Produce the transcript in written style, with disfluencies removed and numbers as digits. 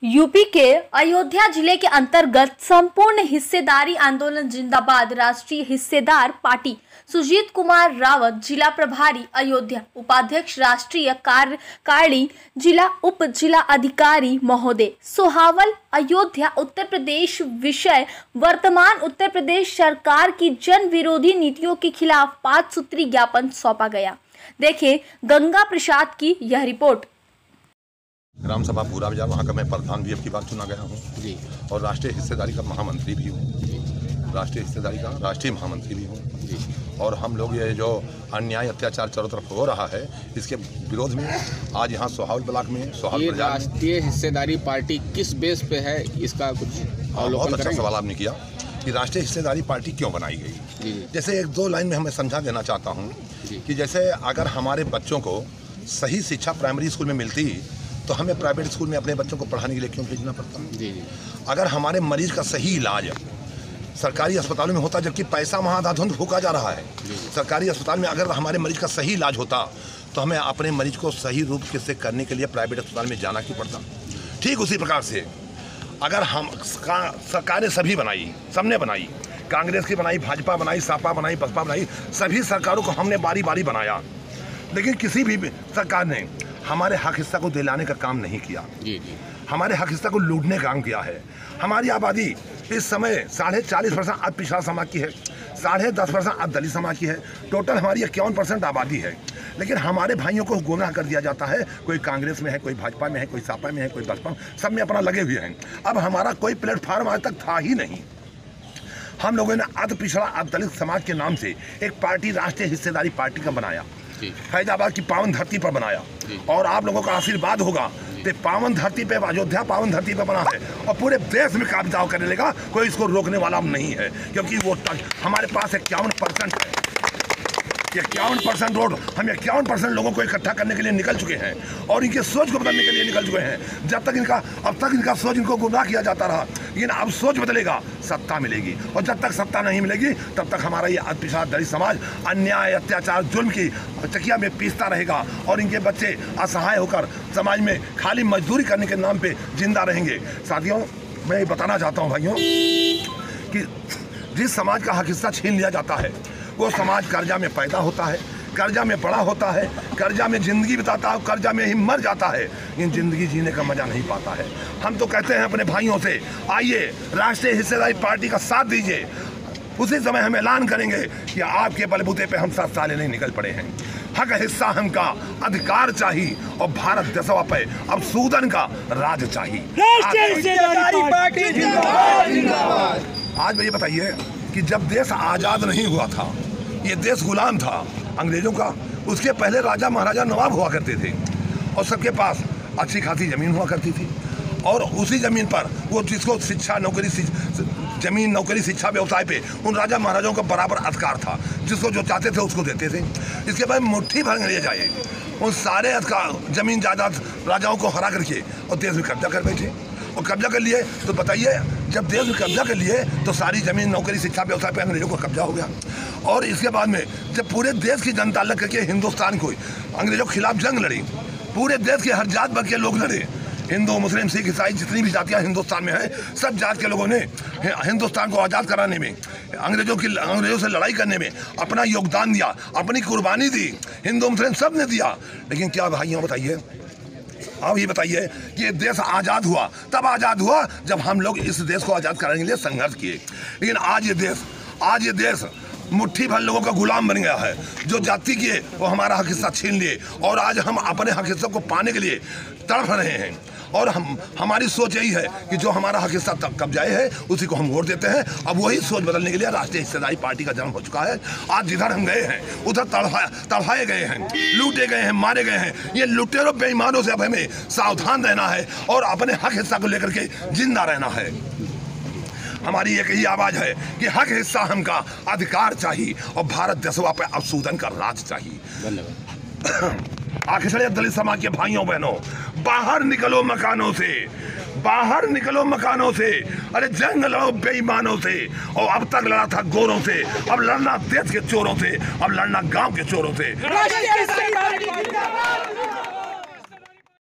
UP के अयोध्या जिले के अंतर्गत संपूर्ण हिस्सेदारी आंदोलन जिंदाबाद राष्ट्रीय हिस्सेदार पार्टी सुजीत कुमार रावत जिला प्रभारी अयोध्या उपाध्यक्ष राष्ट्रीय कार्यकारिणी जिला उप जिला अधिकारी महोदय सोहावल अयोध्या उत्तर प्रदेश विषय वर्तमान उत्तर प्रदेश सरकार की जन विरोधी नीतियों के खिलाफ 5 सूत्री ज्ञापन सौंपा गया। देखें गंगा प्रसाद की यह रिपोर्ट। ग्राम सभा पूरा बाजार वहाँ का मैं प्रधान भी अब की बार चुना गया हूँ जी, और राष्ट्रीय हिस्सेदारी का महामंत्री भी हूँ जी, राष्ट्रीय हिस्सेदारी का राष्ट्रीय महामंत्री भी हूँ जी। और हम लोग ये जो अन्याय अत्याचार चारों तरफ हो रहा है इसके विरोध में आज यहाँ सोहावल ब्लॉक में सोहावल बाजार राष्ट्रीय हिस्सेदारी पार्टी किस बेस पे है, इसका कुछ बहुत अच्छा सवाल आपने किया कि राष्ट्रीय हिस्सेदारी पार्टी क्यों बनाई गई। जैसे 1-2 लाइन में हमें समझा देना चाहता हूँ कि जैसे अगर हमारे बच्चों को सही शिक्षा प्राइमरी स्कूल में मिलती तो हमें प्राइवेट स्कूल में अपने बच्चों को पढ़ाने के लिए क्यों भेजना पड़ता। अगर हमारे मरीज का सही इलाज सरकारी अस्पतालों में होता जबकि पैसा वहाँ आधाधुंध फूका जा रहा है, सरकारी अस्पताल में अगर हमारे मरीज का सही इलाज होता तो हमें अपने मरीज को सही रूप से करने के लिए प्राइवेट अस्पताल में जाना क्यों पड़ता। ठीक उसी प्रकार से अगर हम सरकारें सभी बनाई, सबने बनाई, कांग्रेस की बनाई, भाजपा बनाई, सपा बनाई, बसपा बनाई, सभी सरकारों को हमने बारी बारी बनाया, लेकिन किसी भी सरकार ने हमारे हक हिस्सा को दिलाने का काम नहीं किया। हमारे हक हिस्सा को लूटने का काम किया है। हमारी आबादी इस समय 40.5% अब पिछड़ा समाज की है, 10.5% अब दलित समाज की है, टोटल हमारी 51% आबादी है। लेकिन हमारे भाइयों को गुमराह कर दिया जाता है, कोई कांग्रेस में है, कोई भाजपा में है, कोई सपा में है, कोई बसपा, सब में अपना लगे हुए हैं। अब हमारा कोई प्लेटफार्म आज तक था ही नहीं। हम लोगों ने अध पिछड़ा अब दलित समाज के नाम से एक पार्टी राष्ट्रीय हिस्सेदारी पार्टी का बनाया, फैजाबाद की पावन धरती पर बनाया, और आप लोगों का आशीर्वाद होगा तो पावन धरती पे, अयोध्या पावन धरती पे बना है और पूरे देश में काबजाव करने लगा, कोई इसको रोकने वाला नहीं है, क्योंकि वो हमारे पास 51% है। 51% रोड हम 51% लोगों को इकट्ठा करने के लिए निकल चुके हैं और इनके सोच को बदलने के लिए निकल चुके हैं। जब तक अब तक इनका सोच इनको गुमराह किया जाता रहा, लेकिन अब सोच बदलेगा, सत्ता मिलेगी, और जब तक सत्ता नहीं मिलेगी तब तक हमारा ये पिछड़ा दलित समाज अन्याय अत्याचार जुल्म की चकिया में पीसता रहेगा और इनके बच्चे असहाय होकर समाज में खाली मजदूरी करने के नाम पे जिंदा रहेंगे। साथियों, मैं ये बताना चाहता हूँ भाइयों कि जिस समाज का हक हिस्सा छीन लिया जाता है वो समाज कर्जा में पैदा होता है, कर्जा में बड़ा होता है, कर्जा में जिंदगी बिताता है, कर्जा में ही मर जाता है, लेकिन जिंदगी जीने का मजा नहीं पाता है। हम तो कहते हैं अपने भाइयों से, आइए राष्ट्रीय हिस्सेदारी पार्टी का साथ दीजिए। उसी समय हम ऐलान करेंगे कि आपके बलबूते पे हम 7 साल नहीं निकल पड़े हैं। हक हिस्सा हमका अधिकार चाहिए और भारत देशवा पे अब सूदन का राज चाहिए। आज ये बताइए कि जब देश आज़ाद नहीं हुआ था, ये देश गुलाम था अंग्रेजों का, उसके पहले राजा महाराजा नवाब हुआ करते थे और सबके पास अच्छी खासी ज़मीन हुआ करती थी, और उसी ज़मीन पर वो जिसको शिक्षा नौकरी ज़मीन नौकरी शिक्षा व्यवसाय पे उन राजा महाराजाओं का बराबर अधिकार था, जिसको जो चाहते थे उसको देते थे। इसके बाद मुट्ठी भर ले जाए उन सारे ज़मीन जायदाद राजाओं को हरा करके और देश में कब्जा कर बैठे, और कब्जा कर लिए तो बताइए, जब देश में कब्जा कर लिए तो सारी ज़मीन नौकरी शिक्षा व्यवसाय पे अंग्रेजों को कब्जा हो गया। और इसके बाद में जब पूरे देश की जनता लग करके हिंदुस्तान को अंग्रेजों के खिलाफ जंग लड़ी, पूरे देश के हर जात भर के लोग लड़े, हिंदू मुस्लिम सिख ईसाई जितनी भी जातियाँ हिंदुस्तान में हैं, सब जात के लोगों ने हिंदुस्तान को आज़ाद कराने में, अंग्रेजों से लड़ाई करने में अपना योगदान दिया, अपनी कुर्बानी दी, हिंदू मुस्लिम सब ने दिया। लेकिन क्या भाइयों बताइए, अब ये बताइए कि ये देश आज़ाद हुआ, तब आज़ाद हुआ जब हम लोग इस देश को आज़ाद कराने के लिए संघर्ष किए। लेकिन आज ये देश मुट्ठी भर लोगों का गुलाम बन गया है। जो जाति किए वो हमारा हक हिस्सा छीन लिए, और आज हम अपने हक हिस्से को पाने के लिए तड़प रहे हैं। और हमारी सोच यही है कि जो हमारा हक हिस्सा कब्जाए है उसी को हम वोट देते हैं। अब वही सोच बदलने के लिए राष्ट्रीय हिस्सेदारी पार्टी का जन्म हो चुका है। आज जिधर हम गए हैं उधर तड़फाए गए हैं, लूटे गए हैं, मारे गए हैं। ये लुटेरों बेईमानों से अब हमें सावधान रहना है और अपने हक हिस्सा को लेकर के जिंदा रहना है। हमारी एक ही आवाज है कि हक हिस्सा हमका अधिकार चाहिए और भारत देशवा पे अब सूदन का राज चाहिए। धन्यवाद। आखिर दलित समाज के भाइयों बहनों, बाहर निकलो मकानों से, बाहर निकलो मकानों से, अरे जंग लड़ो बेईमानों से। और अब तक लड़ा था गोरों से, अब लड़ना देश के चोरों से, अब लड़ना गांव के चोरों से।